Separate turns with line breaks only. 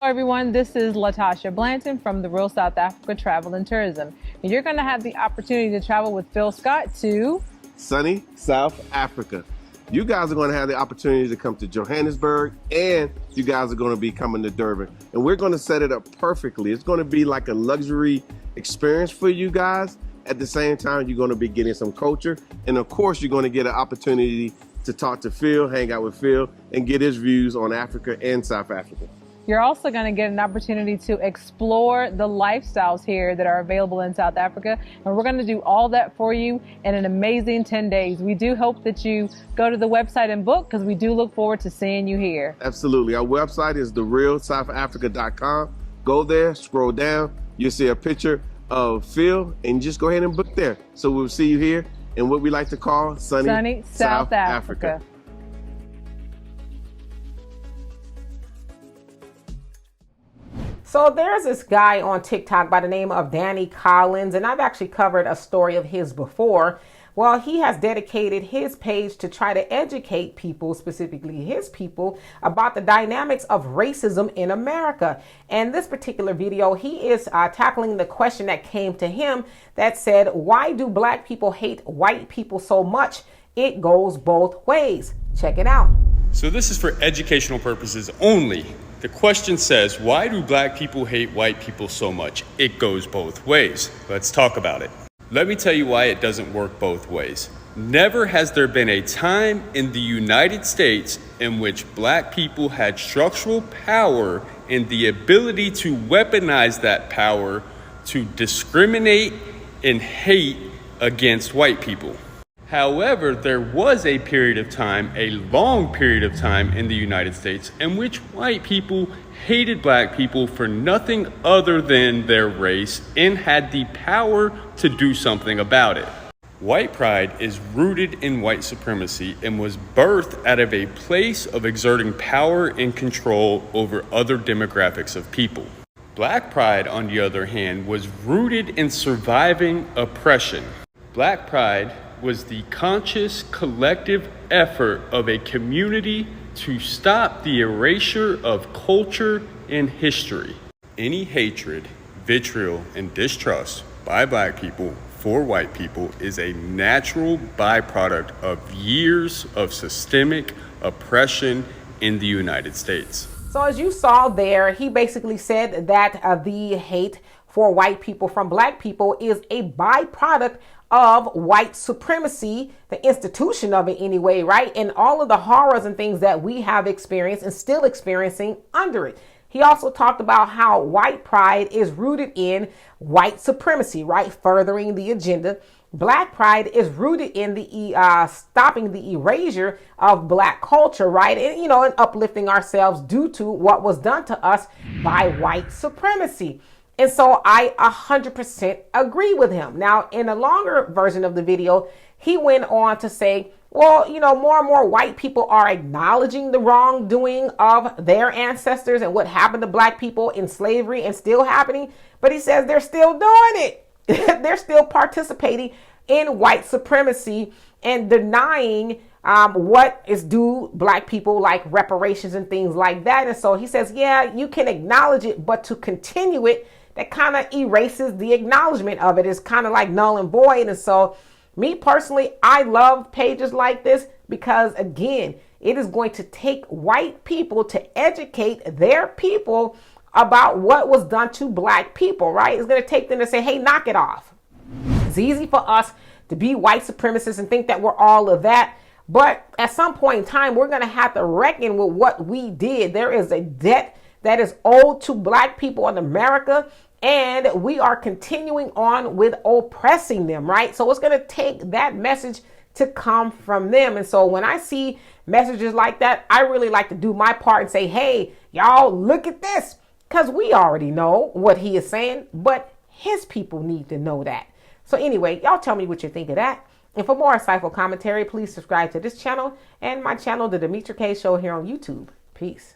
Everyone, this is Latasha Blanton from the Real South Africa Travel and Tourism. And you're going to have the opportunity to travel with Phil Scott to
sunny South Africa. You guys are going to have the opportunity to come to Johannesburg, and you guys are going to be coming to Durban. And we're going to set it up perfectly. It's going to be like a luxury experience for you guys. At the same time, you're going to be getting some culture. And of course, you're going to get an opportunity to talk to Phil, hang out with Phil, and get his views on Africa and South Africa.
You're also going to get an opportunity to explore the lifestyles here that are available in South Africa. And we're going to do all that for you in an amazing 10 days. We do hope that you go to the website and book, because we do look forward to seeing you here.
Absolutely. Our website is therealsouthafrica.com. Go there, scroll down. You'll see a picture of Phil, and just go ahead and book there. So we'll see you here in what we like to call sunny South Africa.
So there's this guy on TikTok by the name of Danny Collins, and I've actually covered a story of his before. Well, he has dedicated his page to try to educate people, specifically his people, about the dynamics of racism in America. And this particular video, he is tackling the question that came to him that said, why do black people hate white people so much? It goes both ways. Check it out.
So this is for educational purposes only. The question says, why do black people hate white people so much? It goes both ways. Let's talk about it. Let me tell you why it doesn't work both ways. Never has there been a time in the United States in which black people had structural power and the ability to weaponize that power to discriminate and hate against white people. However, there was a period of time, a long period of time in the United States in which white people hated black people for nothing other than their race and had the power to do something about it. White pride is rooted in white supremacy and was birthed out of a place of exerting power and control over other demographics of people. Black pride, on the other hand, was rooted in surviving oppression. Black pride was the conscious collective effort of a community to stop the erasure of culture and history. Any hatred, vitriol, and distrust by black people for white people is a natural byproduct of years of systemic oppression in the United States.
So as you saw there, he basically said that the hate for white people from black people is a byproduct of white supremacy, the institution of it anyway, right? And all of the horrors and things that we have experienced and still experiencing under it. He also talked about how white pride is rooted in white supremacy, right? Furthering the agenda. Black pride is rooted in the stopping the erasure of black culture, right? And, and uplifting ourselves due to what was done to us by white supremacy. And so I 100% agree with him. Now, in a longer version of the video, he went on to say, well, more and more white people are acknowledging the wrongdoing of their ancestors and what happened to black people in slavery and still happening. But he says they're still doing it. They're still participating in white supremacy and denying what is due black people, like reparations and things like that. And so he says, yeah, you can acknowledge it, but to continue it, that kind of erases the acknowledgement of it. It's kind of like null and void. And so me personally, I love pages like this because, again, it is going to take white people to educate their people about what was done to black people, right? It's going to take them to say, hey, knock it off. It's easy for us to be white supremacists and think that we're all of that. But at some point in time, we're going to have to reckon with what we did. There is a debt that is owed to black people in America, and we are continuing on with oppressing them, right? So it's going to take that message to come from them. And so when I see messages like that, I really like to do my part and say, hey, y'all, look at this, because we already know what he is saying, but his people need to know that. So anyway, y'all tell me what you think of that. And for more insightful commentary, please subscribe to this channel and my channel, The Demetra Kaye Show, here on YouTube. Peace.